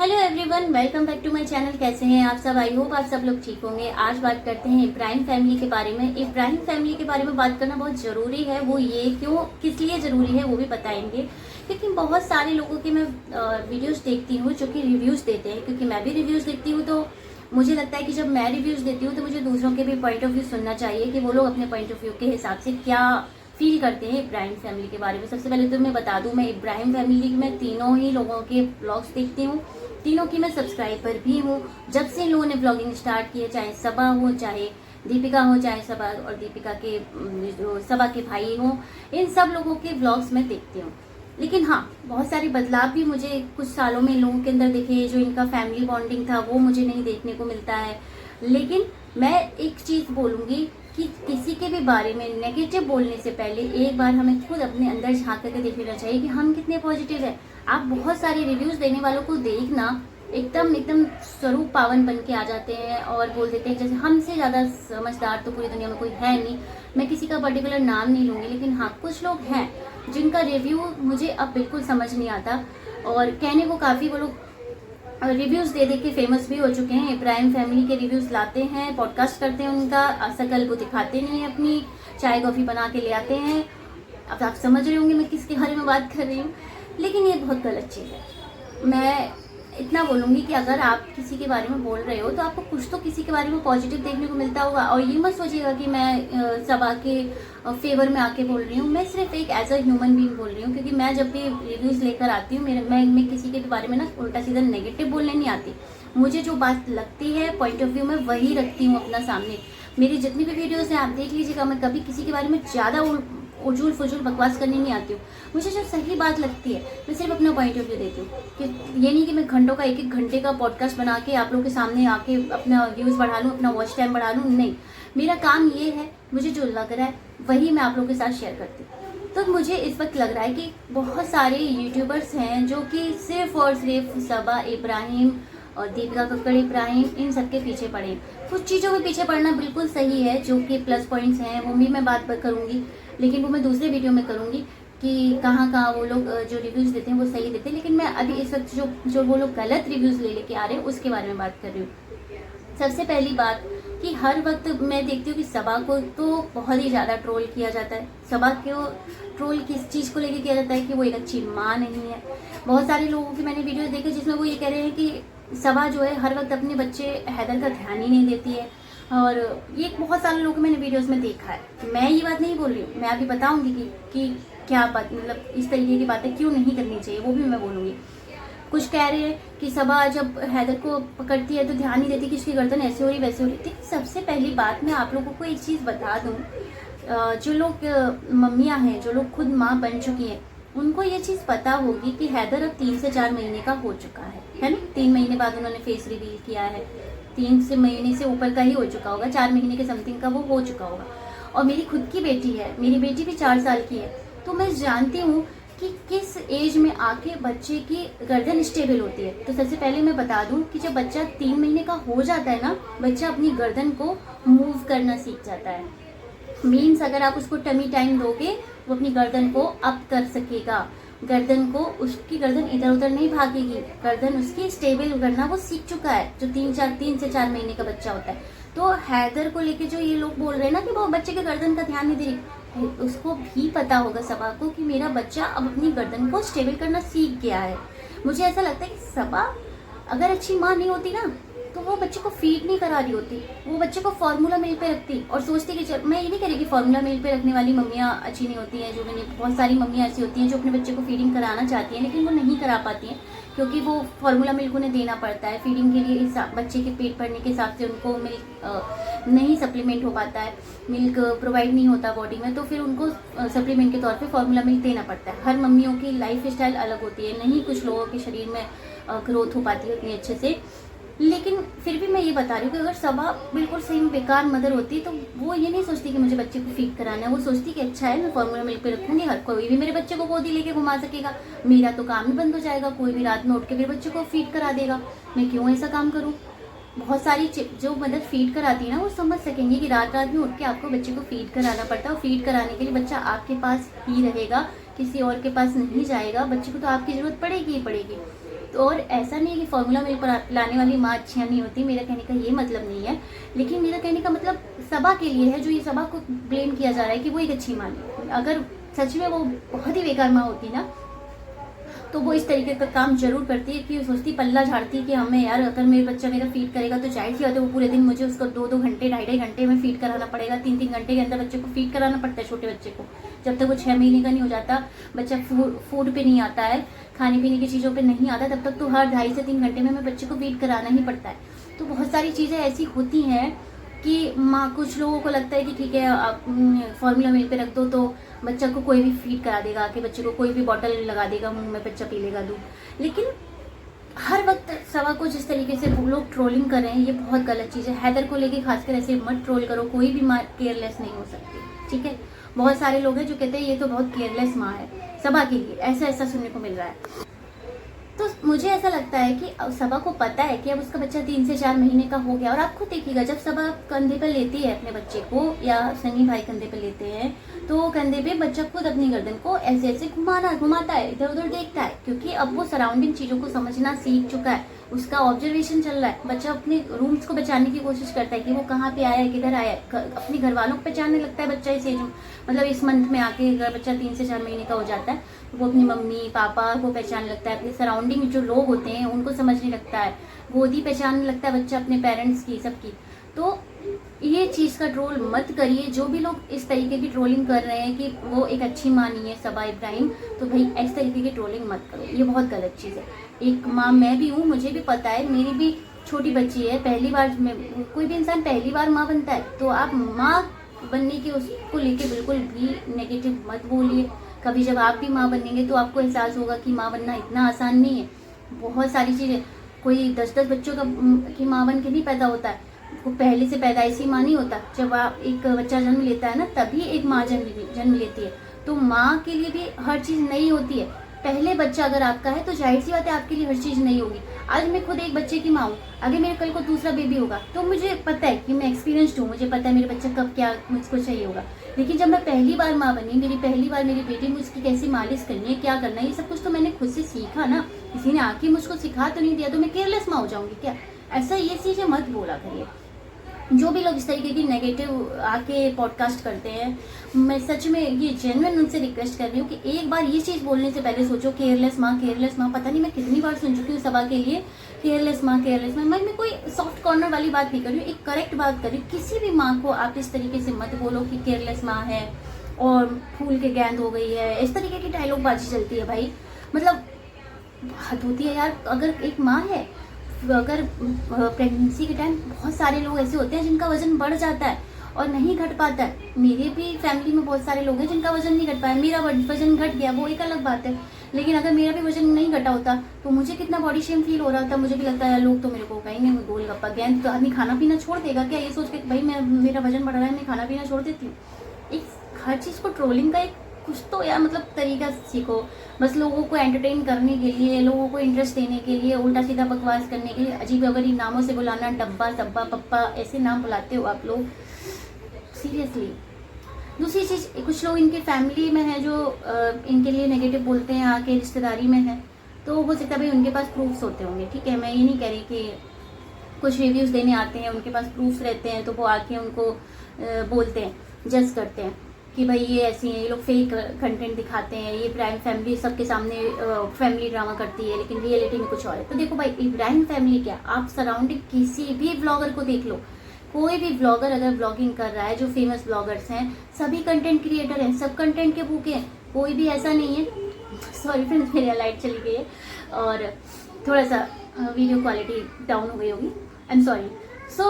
Hello everyone, welcome back to my channel. कैसे हैं आप सब? आई होप आप सब लोग ठीक होंगे। आज बात करते हैं इब्राहिम फैमिली के बारे में। इब्राहिम फैमिली के बारे में बात करना बहुत ज़रूरी है। वो ये क्यों, किस लिए ज़रूरी है वो भी बताएंगे। क्योंकि बहुत सारे लोगों के मैं वीडियोस देखती हूँ जो कि रिव्यूज़ देते हैं, क्योंकि मैं भी रिव्यूज़ देखती हूँ। तो मुझे लगता है कि जब मैं रिव्यूज़ देती हूँ तो मुझे दूसरों के भी पॉइंट ऑफ व्यू सुनना चाहिए कि वो लोग अपने पॉइंट ऑफ व्यू के हिसाब से क्या फील करते हैं इब्राहिम फैमिली के बारे में। सबसे पहले तो मैं बता दूं, मैं इब्राहिम फैमिली में तीनों ही लोगों के ब्लॉग्स देखती हूँ। तीनों की मैं सब्सक्राइबर भी हूँ। जब से इन लोगों ने ब्लॉगिंग स्टार्ट की है, चाहे सबा हो, चाहे दीपिका हो, चाहे सबा और दीपिका के जो सबा के भाई हो, इन सब लोगों के ब्लॉग्स मैं देखती हूँ। लेकिन हाँ, बहुत सारे बदलाव भी मुझे कुछ सालों में इन लोगों के अंदर दिखे। जो इनका फैमिली बॉन्डिंग था वो मुझे नहीं देखने को मिलता है। लेकिन मैं एक चीज़ बोलूँगी कि किसी के भी बारे में नेगेटिव बोलने से पहले एक बार हमें खुद अपने अंदर झांक करके देख लेना चाहिए कि हम कितने पॉजिटिव है। आप बहुत सारे रिव्यूज देने वालों को देखना, एकदम एकदम स्वरूप पावन बन के आ जाते हैं और बोल देते हैं जैसे हमसे ज़्यादा समझदार तो पूरी दुनिया में कोई है नहीं। मैं किसी का पर्टिकुलर नाम नहीं लूँगी, लेकिन हाँ, कुछ लोग हैं जिनका रिव्यू मुझे अब बिल्कुल समझ नहीं आता। और कहने को काफ़ी वो लोग रिव्यूज़ दे के फेमस भी हो चुके हैं। इब्राहिम फैमिली के रिव्यूज़ लाते हैं, पॉडकास्ट करते हैं, उनका असकल वो दिखाते नहीं है, अपनी चाय कॉफ़ी बना के ले आते हैं। अब आप समझ रहे होंगे मैं किसके बारे में बात कर रही हूँ। लेकिन ये बहुत गलत चीज़ है। मैं इतना बोलूँगी कि अगर आप किसी के बारे में बोल रहे हो तो आपको कुछ तो किसी के बारे में पॉजिटिव देखने को मिलता होगा। और ये मत सोचिएगा कि मैं सबा के फेवर में आके बोल रही हूँ। मैं सिर्फ एक एज अ ह्यूमन बीइंग बोल रही हूँ, क्योंकि मैं जब भी रिव्यूज़ लेकर आती हूँ मैं किसी के भी बारे में ना उल्टा सीधा नेगेटिव बोलने नहीं आती। मुझे जो बात लगती है पॉइंट ऑफ व्यू में वही रखती हूँ अपना सामने। मेरी जितनी भी वीडियोज़ हैं आप देख लीजिएगा, मैं कभी किसी के बारे में ज़्यादा उजूल फजूल बकवास करने नहीं आती हूँ। मुझे जो सही बात लगती है मैं सिर्फ अपना पॉइंट ऑफ व्यू देती हूँ। कि ये नहीं कि मैं घंटों का एक घंटे का पॉडकास्ट बना के आप लोगों के सामने आके अपना व्यूज़ बढ़ा लूँ, अपना वॉच टाइम बढ़ा लूँ। नहीं, मेरा काम ये है, मुझे जो लग रहा है वही मैं आप लोगों के साथ शेयर करती हूँ। तो मुझे इस वक्त लग रहा है कि बहुत सारे यूट्यूबर्स हैं जो कि सिर्फ और सिर्फ सबा इब्राहिम और दीपिका कक्कड़ इब्राहिम इन सब के पीछे पड़े। कुछ चीज़ों में पीछे पड़ना बिल्कुल सही है, जो कि प्लस पॉइंट्स हैं वो भी मैं बात करूँगी, लेकिन वो मैं दूसरे वीडियो में करूँगी कि कहाँ कहाँ वो लोग जो रिव्यूज़ देते हैं वो सही देते हैं। लेकिन मैं अभी इस वक्त जो वो लोग गलत रिव्यूज़ लेके आ रहे हैं उसके बारे में बात कर रही हूँ। सबसे पहली बात कि हर वक्त मैं देखती हूँ कि सबा को तो बहुत ही ज़्यादा ट्रोल किया जाता है। सबा को ट्रोल किस चीज़ को लेकर किया जाता है कि वो एक अच्छी माँ नहीं है। बहुत सारे लोगों की मैंने वीडियो देखे जिसमें वो ये कह रहे हैं कि सबा जो है हर वक्त अपने बच्चे हैदर का ध्यान ही नहीं देती है। और ये बहुत सारे लोगों को मैंने वीडियोस में देखा है। मैं ये बात नहीं बोल रही हूँ, मैं अभी बताऊंगी कि क्या बात, मतलब इस तरीके की बातें क्यों नहीं करनी चाहिए वो भी मैं बोलूँगी। कुछ कह रहे हैं कि सबा जब हैदर को पकड़ती है तो ध्यान नहीं देती कि उसकी गर्दन ऐसे हो रही वैसे हो रही। देखिए, सबसे पहली बात मैं आप लोगों को एक चीज़ बता दूँ, जो लोग मम्मियाँ हैं, जो लोग खुद माँ बन चुकी हैं, उनको ये चीज़ पता होगी कि हैदर अब 3 से 4 महीने का हो चुका है ना। 3 महीने बाद उन्होंने फेस रिवील किया है। 3 से महीने से ऊपर का ही हो चुका होगा, 4 महीने के समथिंग का वो हो चुका होगा। और मेरी खुद की बेटी है, मेरी बेटी भी 4 साल की है। तो मैं जानती हूँ कि किस एज में आके बच्चे की गर्दन स्टेबल होती है। तो सबसे पहले मैं बता दूं कि जब बच्चा 3 महीने का हो जाता है ना, बच्चा अपनी गर्दन को मूव करना सीख जाता है। मीन्स अगर आप उसको टमी टाइम दोगे वो अपनी गर्दन को अप कर सकेगा। गर्दन को, उसकी गर्दन इधर उधर नहीं भागेगी, गर्दन उसकी स्टेबल करना वो सीख चुका है, जो 3 से 4 महीने का बच्चा होता है। तो हैदर को लेके जो ये लोग बोल रहे हैं ना कि वो बच्चे के गर्दन का ध्यान नहीं दे रही, उसको भी पता होगा सबा को कि मेरा बच्चा अब अपनी गर्दन को स्टेबल करना सीख गया है। मुझे ऐसा लगता है कि सबा अगर अच्छी माँ नहीं होती ना तो वो बच्चे को फीड नहीं करा रही होती, वो बच्चे को फार्मूला मिल्क पे रखती और सोचती कि मैं ये नहीं कह रही कि फार्मूला मिल्क पे रखने वाली मम्मियाँ अच्छी नहीं होती हैं। जो मैंने बहुत सारी मम्मियाँ ऐसी होती हैं जो अपने बच्चे को फीडिंग कराना चाहती हैं लेकिन वो नहीं करा पाती हैं, क्योंकि वो फार्मूला मिल्क उन्हें देना पड़ता है फीडिंग के लिए। बच्चे के पेट भरने के हिसाब से उनको मिल्क नहीं सप्लीमेंट हो पाता है, मिल्क प्रोवाइड नहीं होता बॉडी में, तो फिर उनको सप्लीमेंट के तौर पे फार्मूला मिल्क देना पड़ता है। हर मम्मियों की लाइफ स्टाइल अलग होती है, नहीं कुछ लोगों के शरीर में ग्रोथ हो पाती है उतनी अच्छे से। लेकिन फिर भी मैं ये बता रही हूँ कि अगर सबा बिल्कुल सही में बेकार मदर होती तो वो ये नहीं सोचती कि मुझे बच्चे को फीड कराना है। वो सोचती कि अच्छा है, मैं फार्मूला मिल्क पे रखूंगी, हर कोई भी मेरे बच्चे को गोदी लेके घुमा सकेगा, मेरा तो काम ही बंद हो जाएगा, कोई भी रात में उठ के मेरे बच्चे को फीड करा देगा, मैं क्यों ऐसा काम करूँ। बहुत सारी जो मदर फीड कराती है ना वो समझ सकेंगे कि रात रात में उठ के आपको बच्चे को फीड कराना पड़ता है, और फीड कराने के लिए बच्चा आपके पास ही रहेगा, किसी और के पास नहीं जाएगा। बच्चे को तो आपकी ज़रूरत पड़ेगी ही पड़ेगी। तो और ऐसा नहीं है कि फॉर्मूला मिल्क पिलाने वाली माँ अच्छी नहीं होती, मेरा कहने का ये मतलब नहीं है। लेकिन मेरा कहने का मतलब सबा के लिए है, जो ये सबा को ब्लेम किया जा रहा है कि वो एक अच्छी माँ नहीं। अगर सच में वो बहुत ही बेकार माँ होती ना, तो वो इस तरीके का काम जरूर करती है कि वो सोचती, पल्ला झाड़ती कि हमें यार अगर मेरे बच्चा मेरा फीड करेगा तो जाहिर सी बात है वो पूरे दिन मुझे उसको 2-2 घंटे 2.5 घंटे में फीड कराना पड़ेगा। 3-3 घंटे के अंदर बच्चे को फीड कराना पड़ता है, छोटे बच्चे को। जब तक वो 6 महीने का नहीं हो जाता, बच्चा फूड पे नहीं आता है, खाने पीने की चीज़ों पर नहीं आता, तब तक तो हर 2.5 से 3 घंटे में हमें बच्चे को फीड कराना ही पड़ता है। तो बहुत सारी चीज़ें ऐसी होती हैं कि माँ, कुछ लोगों को लगता है कि ठीक है आप फॉर्मूला मिल्क पे रख दो तो बच्चा को कोई भी फीड करा देगा, कि बच्चे को कोई भी बॉटल लगा देगा मुंह में, बच्चा पी लेगा दूध। लेकिन हर वक्त सवा को जिस तरीके से वो लोग ट्रोलिंग कर रहे हैं, ये बहुत गलत चीज़ है। हैदर को लेके खासकर ऐसे मत ट्रोल करो, कोई भी माँ केयरलेस नहीं हो सकती, ठीक है। बहुत सारे लोग हैं जो कहते हैं ये तो बहुत केयरलेस माँ है सबा के लिए, ऐसा ऐसा सुनने को मिल रहा है। तो मुझे ऐसा लगता है कि सबा को पता है कि अब उसका बच्चा 3 से 4 महीने का हो गया, और आप खुद देखिएगा जब सबा कंधे पर लेती है अपने बच्चे को, या सनी भाई कंधे पर लेते हैं, तो कंधे पे बच्चा खुद अपनी गर्दन को ऐसे ऐसे घुमाता है, इधर उधर देखता है, क्योंकि अब वो सराउंडिंग चीज़ों को समझना सीख चुका है, उसका ऑब्जर्वेशन चल रहा है। बच्चा अपने रूम्स को पहचानने की कोशिश करता है कि वो कहाँ पे आया है, किधर आया है, अपने घर वालों को पहचानने लगता है बच्चा इस एज में। मतलब इस मंथ में आके अगर बच्चा 3 से 4 महीने का हो जाता है, वो अपनी मम्मी पापा को पहचानने लगता है, अपने सराउंडिंग जो लोग होते हैं उनको समझने लगता है, गोदी पहचानने लगता है बच्चा अपने पेरेंट्स की, सबकी। तो ये चीज़ का ट्रोल मत करिए। जो भी लोग इस तरीके की ट्रोलिंग कर रहे हैं कि वो एक अच्छी माँ नहीं है सबा इब्राहिम, तो भाई इस तरीके की ट्रोलिंग मत करो, ये बहुत गलत चीज़ है। एक माँ मैं भी हूँ, मुझे भी पता है, मेरी भी छोटी बच्ची है, पहली बार कोई भी इंसान पहली बार माँ बनता है, तो आप माँ बनने के उसको लेके बिल्कुल भी नेगेटिव मत बोलिए। कभी जब आप भी माँ बनेंगे तो आपको एहसास होगा कि माँ बनना इतना आसान नहीं है। बहुत सारी चीज़ें, कोई 10-10 बच्चों का की माँ बन के नहीं पैदा होता है, वो पहले से पैदाइशी माँ नहीं होता। जब आप एक बच्चा जन्म लेता है ना, तभी एक माँ जन्म लेती है। तो माँ के लिए भी हर चीज़ नई होती है। पहले बच्चा अगर आपका है तो जाहिर सी बात है आपके लिए हर चीज़ नई होगी। आज मैं खुद एक बच्चे की माँ हूँ, आगे मेरे कल को दूसरा बेबी होगा, तो मुझे पता है कि मैं एक्सपीरियंस्ड हूँ, मुझे पता है मेरे बच्चा कब क्या मुझको चाहिए होगा। लेकिन जब मैं पहली बार माँ बनी, मेरी पहली बार मेरी बेटी, मुझकी कैसी मालिश करनी है, क्या करना है, ये सब कुछ तो मैंने खुद से सीखा ना, किसी ने आके मुझको सिखा तो नहीं दिया। तो मैं केयरलेस माँ हो जाऊँगी क्या? ऐसा ये चीज़ें मत बोला करिए। जो भी लोग इस तरीके की नेगेटिव आके पॉडकास्ट करते हैं, मैं सच में ये जेन्युइन उनसे रिक्वेस्ट कर रही हूँ कि एक बार ये चीज़ बोलने से पहले सोचो, केयरलेस माँ, केयरलेस माँ। पता नहीं मैं कितनी बार सुन चुकी हूँ सबा के लिए, केयरलेस माँ, केयरलेस माँ। मैं कोई सॉफ्ट कॉर्नर वाली बात नहीं कर रही हूँ, एक करेक्ट बात कर रही हूँ। किसी भी माँ को आप इस तरीके से मत बोलो कि केयरलेस माँ है और फूल के गेंद हो गई है, इस तरीके की डायलॉग बाजी चलती है भाई। मतलब हद होती है यार। अगर एक माँ है, अगर प्रेगनेंसी के टाइम बहुत सारे लोग ऐसे होते हैं जिनका वजन बढ़ जाता है और नहीं घट पाता है। मेरे भी फैमिली में बहुत सारे लोग हैं जिनका वजन नहीं घट पाया। मेरा वजन घट गया, वो एक अलग बात है, लेकिन अगर मेरा भी वजन नहीं घटा होता तो मुझे कितना बॉडी शेम फील हो रहा था। मुझे भी लगता है लोग तो मेरे को कहेंगे गोलगप्पा गेंद, तो आदमी खाना पीना छोड़ देगा क्या, ये सोच के भाई मेरा वजन बढ़ रहा है, मैं खाना पीना छोड़ देती हूँ। एक हर चीज़ को ट्रोलिंग का एक कुछ तो यार मतलब तरीका सीखो। बस लोगों को एंटरटेन करने के लिए, लोगों को इंटरेस्ट देने के लिए, उल्टा सीधा बकवास करने के लिए अजीब अगरीब नामों से बुलाना, डब्बा सब्बा पप्पा ऐसे नाम बुलाते हो आप लोग, सीरियसली। दूसरी चीज़, कुछ लोग इनके फैमिली में है जो इनके लिए नेगेटिव बोलते हैं, आके रिश्तेदारी में है, तो हो सकता है भाई उनके पास प्रूफ्स होते होंगे, ठीक है। मैं ये नहीं कह रही कि कुछ रिव्यूज़ देने आते हैं उनके पास प्रूफ्स रहते हैं तो वो आके उनको बोलते हैं, जज करते हैं कि भाई ये ऐसी हैं, ये लोग फेक कंटेंट दिखाते हैं, ये इब्राहिम फैमिली सबके सामने फैमिली ड्रामा करती है, लेकिन रियलिटी में कुछ और है। तो देखो भाई, इब्राहिम फैमिली क्या, आप सराउंडिंग किसी भी ब्लॉगर को देख लो, कोई भी ब्लॉगर अगर ब्लॉगिंग कर रहा है, जो फेमस ब्लॉगर्स हैं, सभी कंटेंट क्रिएटर हैं, सब कंटेंट के भूखे हैं, कोई भी ऐसा नहीं है। सॉरी फ्रेंड्स, मेरी लाइट चली गई है और थोड़ा सा वीडियो क्वालिटी डाउन हो गई होगी, आई एम सॉरी। सो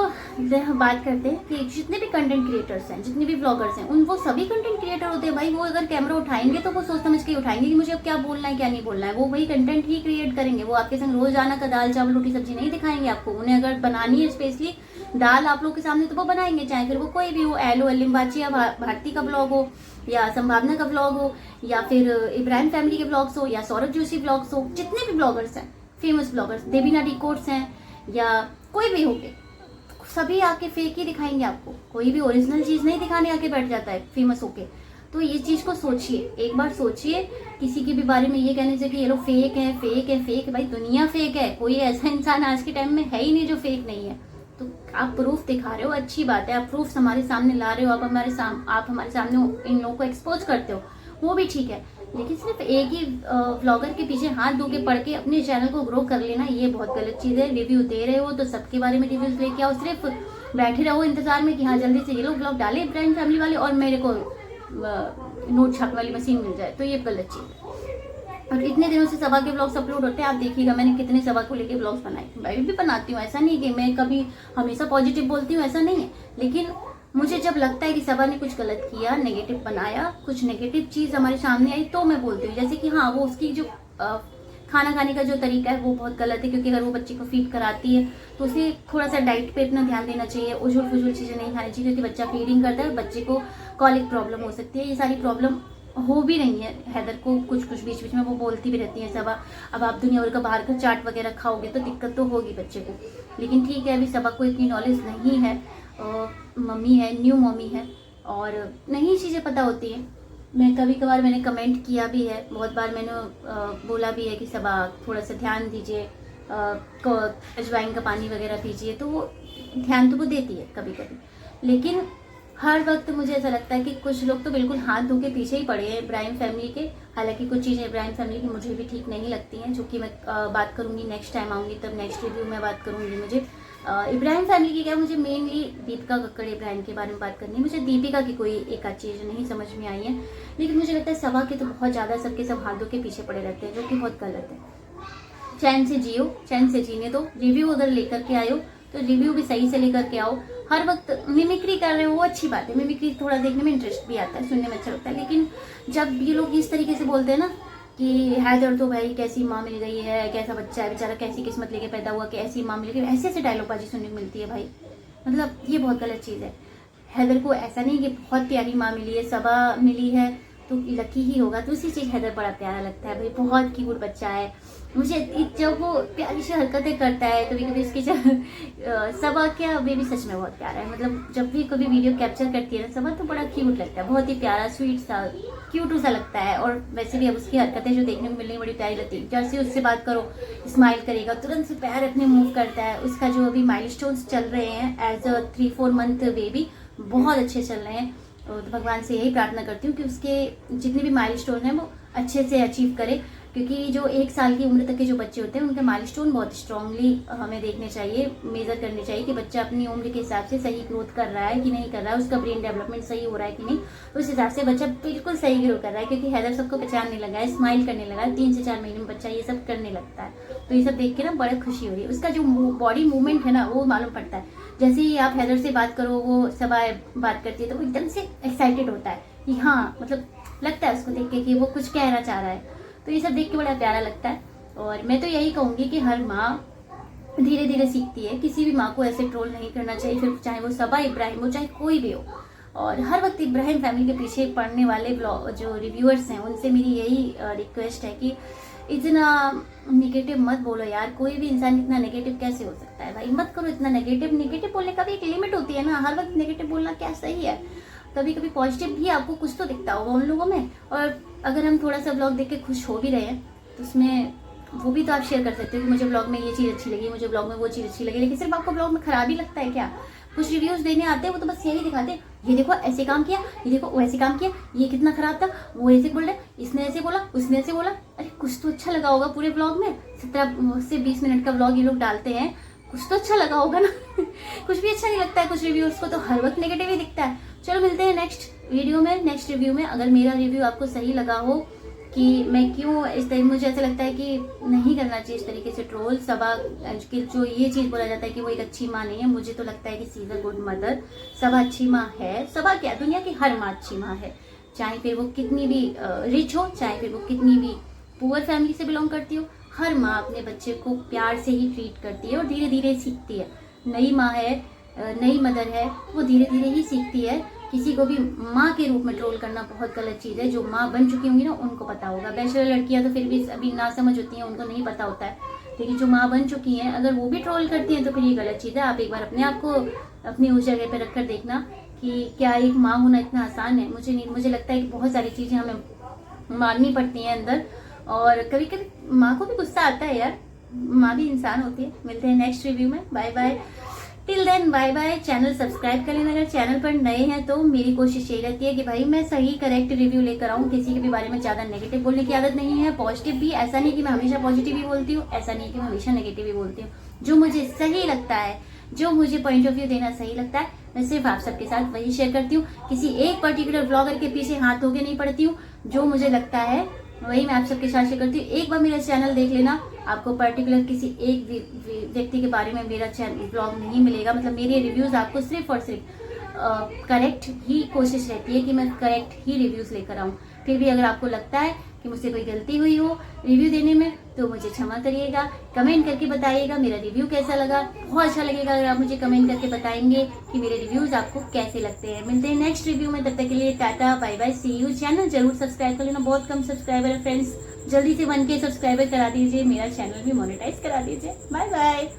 हम बात करते हैं कि जितने भी कंटेंट क्रिएटर्स हैं, जितने भी ब्लॉगर्स हैं, वो सभी कंटेंट क्रिएटर होते हैं भाई। वो अगर कैमरा उठाएंगे तो वो सोच समझ के उठाएंगे कि मुझे अब क्या बोलना है क्या नहीं बोलना है। वो वही कंटेंट ही क्रिएट करेंगे। वो आपके संग रोजाना का दाल चावल रोटी सब्जी नहीं दिखाएंगे आपको। उन्हें अगर बनानी है स्पेशली दाल आप लोग के सामने तो वो बनाएंगे, चाहे फिर वो कोई भी हो, एलो अलिम्बाची या भारती का ब्लॉग हो, या संभावना का ब्लॉग हो, या फिर इब्राहिम फैमिली के ब्लॉग्स हो, या सौरभ जोशी ब्लॉग्स हो, जितने भी ब्लॉगर्स हैं फेमस ब्लॉगर्स, देवीना रिकॉर्ड्स हैं, या कोई भी हो गए, सभी आके फेक ही दिखाएंगे आपको। कोई भी ओरिजिनल चीज नहीं दिखाने आके बैठ जाता है फेमस होके। तो ये चीज को सोचिए, एक बार सोचिए। किसी के भी बारे में ये कहने से कि ये लोग फेक है, फेक है, फेक है, भाई दुनिया फेक है, कोई ऐसा इंसान आज के टाइम में है ही नहीं जो फेक नहीं है। तो आप प्रूफ दिखा रहे हो, अच्छी बात है, आप प्रूफ हमारे सामने ला रहे हो, आप हमारे सामने इन लोगों को एक्सपोज करते हो, वो भी ठीक है। लेकिन सिर्फ एक ही व्लॉगर के पीछे हाथ धो के पड़ के अपने चैनल को ग्रो कर लेना, ये बहुत गलत चीज है। रिव्यू दे रहे हो तो सबके बारे में रिव्यूज लेके आओ, सिर्फ बैठे रहो इंतजार में कि हाँ जल्दी से ये लोग ब्लॉग डाले इब्राहिम फैमिली वाले और मेरे को नोट छापने वाली मशीन मिल जाए, तो ये गलत चीज है। और इतने दिनों से सबा के ब्लॉग्स अपलोड होते हैं, आप देखिएगा मैंने कितने सबा को लेके ब्लॉग्स बनाए, मैं भी बनाती हूँ, ऐसा नहीं कि मैं कभी हमेशा पॉजिटिव बोलती हूँ, ऐसा नहीं है। लेकिन मुझे जब लगता है कि सबा ने कुछ गलत किया, नेगेटिव बनाया, कुछ नेगेटिव चीज हमारे सामने आई, तो मैं बोलती हूँ। जैसे कि हाँ वो उसकी जो खाना खाने का जो तरीका है वो बहुत गलत है, क्योंकि अगर वो बच्चे को फीड कराती है तो उसे थोड़ा सा डाइट पे इतना ध्यान देना चाहिए, उछल फुछल चीजें नहीं खानी चाहिए, क्योंकि बच्चा फीडिंग करता है, बच्चे को कॉलिक प्रॉब्लम हो सकती है। ये सारी प्रॉब्लम हो भी रही है हैदर को, कुछ कुछ बीच बीच में वो बोलती भी रहती है सबा। अब आप दुनिया भर का बाहर का चाट वगैरह खाओगे तो दिक्कत तो होगी बच्चे को, लेकिन ठीक है अभी सबा को इतनी नॉलेज नहीं है, मम्मी है, न्यू मम्मी है और नहीं चीज़ें पता होती है। मैं कभी कभार मैंने कमेंट किया भी है, बहुत बार मैंने बोला भी है कि सबा थोड़ा सा ध्यान दीजिए, अजवाइन का पानी वगैरह पीजिए, तो वो ध्यान तो वो देती है कभी कभी। लेकिन हर वक्त मुझे ऐसा लगता है कि कुछ लोग तो बिल्कुल हाथ धो के पीछे ही पड़े हैं इब्राहिम फैमिली के। हालांकि कुछ चीज़ें इब्राहिम फैमिली की मुझे भी ठीक नहीं लगती हैं, जो कि मैं बात करूंगी नेक्स्ट टाइम आऊँगी तब नेक्स्ट रिव्यू में बात करूंगी। मुझे इब्राहिम फैमिली की क्या, मुझे मेनली दीपिका कक्कड़ इब्राहिम के बारे में बात करनी है। मुझे दीपिका की कोई एक आध चीज़ नहीं समझ में आई है, लेकिन मुझे लगता है सबा के तो बहुत ज़्यादा सबके सब हाथ धो के पीछे पड़े रहते हैं, जो कि बहुत गलत है। चैन से जियो, चैन से जीने दो। रिव्यू अगर लेकर के आयो तो रिव्यू भी सही से लेकर के आओ। हर वक्त मिमिक्री कर रहे हो वो अच्छी बात है, मिमिक्री थोड़ा देखने में इंटरेस्ट भी आता है, सुनने में अच्छा लगता है। लेकिन जब ये लोग इस तरीके से बोलते हैं ना कि हैदर तो भाई कैसी माँ मिल गई है, कैसा बच्चा है बेचारा, कैसी किस्मत लेके पैदा हुआ, कैसी माँ मिल गई, ऐसे ऐसे डायलॉगबाजी सुनने को मिलती है भाई। मतलब ये बहुत गलत चीज़ है। हैदर को ऐसा नहीं कि बहुत प्यारी माँ मिली है, सबा मिली है तो लकी ही होगा, तो उसी चीज़ हैदर बड़ा प्यारा लगता है भाई, बहुत क्यूट बच्चा है। मुझे जब वो प्यारी सी हरकतें करता है कभी कभी, इसकी सबा क्या बेबी सच में बहुत प्यारा है। मतलब जब भी कभी वीडियो कैप्चर करती है ना सबा, तो बड़ा क्यूट लगता है, बहुत ही प्यारा स्वीट सा क्यूट सा लगता है। और वैसे भी अब उसकी हरकतें जो देखने को मिलने बड़ी प्यारी लगती है। जैसे उससे बात करो स्माइल करेगा, तुरंत से पैर अपने मूव करता है। उसका जो अभी माइलस्टोन्स चल रहे हैं एज अ 3-4 मंथ बेबी, बहुत अच्छे चल रहे हैं। तो भगवान से यही प्रार्थना करती हूँ कि उसके जितने भी माइलस्टोन हैं वो अच्छे से अचीव करे, क्योंकि जो 1 साल की उम्र तक के जो बच्चे होते हैं उनके माइलस्टोन बहुत स्ट्रांगली हमें देखने चाहिए, मेजर करने चाहिए कि बच्चा अपनी उम्र के हिसाब से सही ग्रोथ कर रहा है कि नहीं कर रहा है, उसका ब्रेन डेवलपमेंट सही हो रहा है कि नहीं, उस हिसाब से बच्चा बिल्कुल सही ग्रो कर रहा है। क्योंकि हैदर सबको पहचानने लगा है, स्माइल करने लगा है, 3 से 4 महीने में बच्चा ये सब करने लगता है। तो ये सब देख के ना बड़ा खुशी हो रही है। उसका जो बॉडी मूवमेंट है ना वो मालूम पड़ता है। जैसे ही आप हैदर से बात करो, वो सबा बात करती है तो वो एकदम से एक्साइटेड होता है कि हाँ, मतलब लगता है उसको देख के कि वो कुछ कहना चाह रहा है। तो ये सब देख के बड़ा प्यारा लगता है। और मैं तो यही कहूँगी कि हर माँ धीरे धीरे सीखती है, किसी भी माँ को ऐसे ट्रोल नहीं करना चाहिए, फिर चाहे वो सबा इब्राहिम हो चाहे कोई भी हो। और हर वक्त इब्राहिम फैमिली के पीछे पड़ने वाले जो रिव्यूअर्स हैं उनसे मेरी यही रिक्वेस्ट है कि इतना नेगेटिव मत बोलो यार। कोई भी इंसान इतना नेगेटिव कैसे हो सकता है भाई, मत करो इतना नेगेटिव बोलने का भी एक लिमिट होती है ना। हर वक्त नेगेटिव बोलना क्या सही है, कभी कभी पॉजिटिव भी आपको कुछ तो दिखता होगा उन लोगों में। और अगर हम थोड़ा सा ब्लॉग देख के खुश हो भी रहे हैं तो उसमें वो भी तो आप शेयर कर सकते हो कि मुझे ब्लॉग में ये चीज़ अच्छी लगी, मुझे ब्लॉग में वो चीज़ अच्छी लगी। लेकिन सिर्फ आपको ब्लॉग में खराब ही लगता है क्या? कुछ रिव्यूज देने आते हैं वो तो बस यही दिखाते हैं, ये देखो ऐसे काम किया, ये देखो वैसे काम किया, ये कितना खराब था, वो ऐसे बोल रहे, इसने ऐसे बोला, उसने ऐसे बोला। अरे कुछ तो अच्छा लगा होगा पूरे ब्लॉग में। 17 से 20 मिनट का ब्लॉग ये लोग डालते हैं, कुछ तो अच्छा लगा होगा ना। कुछ भी अच्छा नहीं लगता है कुछ रिव्यूअर्स को, तो हर वक्त नेगेटिव ही दिखता है। चलो मिलते हैं नेक्स्ट वीडियो में, नेक्स्ट रिव्यू में। अगर मेरा रिव्यू आपको सही लगा हो कि मैं क्यों इस तरह, मुझे ऐसा लगता है कि नहीं करना चाहिए इस तरीके से ट्रोल। सबा की जो ये चीज़ बोला जाता है कि वो एक अच्छी माँ नहीं है, मुझे तो लगता है कि सी इज अ गुड मदर। सबा अच्छी माँ है। सबा क्या, दुनिया की हर माँ अच्छी माँ है, चाहे फिर वो कितनी भी रिच हो, चाहे फिर वो कितनी भी पुअर फैमिली से बिलोंग करती हो। हर माँ अपने बच्चे को प्यार से ही ट्रीट करती है और धीरे धीरे सीखती है। नई माँ है, नई मदर है, वो धीरे धीरे ही सीखती है। किसी को भी माँ के रूप में ट्रोल करना बहुत गलत चीज़ है। जो माँ बन चुकी होंगी ना उनको पता होगा। बैचलर लड़कियां तो फिर भी अभी ना समझ होती हैं, उनको नहीं पता होता है। लेकिन जो माँ बन चुकी हैं अगर वो भी ट्रोल करती हैं तो फिर ये गलत चीज़ है। आप एक बार अपने आप को अपनी उस जगह पर रखकर देखना कि क्या एक माँ होना इतना आसान है। मुझे नहीं, मुझे लगता है कि बहुत सारी चीज़ें हमें माननी पड़ती हैं अंदर, और कभी कभी माँ को भी गुस्सा आता है यार, माँ भी इंसान होती है। मिलते हैं नेक्स्ट रिव्यू में, bye bye. Till then bye bye. Channel subscribe कर लेना अगर चैनल पर नए हैं तो। मेरी कोशिश यही रहती है कि भाई मैं सही करेक्ट रिव्यू लेकर आऊँ, किसी के भी बारे में ज़्यादा नेगेटिव बोलने की आदत नहीं है, पॉजिटिव भी। ऐसा नहीं कि मैं हमेशा पॉजिटिव ही बोलती हूँ, ऐसा नहीं कि मैं हमेशा नेगेटिव ही बोलती हूँ। जो मुझे सही लगता है, जो मुझे पॉइंट ऑफ व्यू देना सही लगता है, मैं सिर्फ आप सबके साथ वही शेयर करती हूँ। किसी एक पर्टिकुलर ब्लॉगर के पीछे हाथ धो के नहीं पड़ती हूँ। जो मुझे लगता है वही मैं आप सबके साथ शेयर करती हूँ। एक बार मेरा चैनल देख लेना, आपको पर्टिकुलर किसी एक व्यक्ति के बारे में मेरा चैनल ब्लॉग नहीं मिलेगा। मतलब मेरे रिव्यूज आपको सिर्फ और सिर्फ करेक्ट ही कोशिश रहती है कि मैं करेक्ट ही रिव्यूज लेकर आऊँ। फिर भी अगर आपको लगता है कि मुझसे कोई गलती हुई हो रिव्यू देने में तो मुझे क्षमा करिएगा। कमेंट करके बताइएगा मेरा रिव्यू कैसा लगा। बहुत अच्छा लगेगा अगर आप मुझे कमेंट करके बताएंगे कि मेरे रिव्यूज आपको कैसे लगते हैं। मिलते हैं नेक्स्ट रिव्यू में, तब तक के लिए tata bye bye, see you. Channel जरूर सब्सक्राइब कर लेना, बहुत कम सब्सक्राइबर है फ्रेंड्स, जल्दी से 1K सब्सक्राइबर करा दीजिए, मेरा चैनल भी मोनेटाइज करा दीजिए। Bye bye.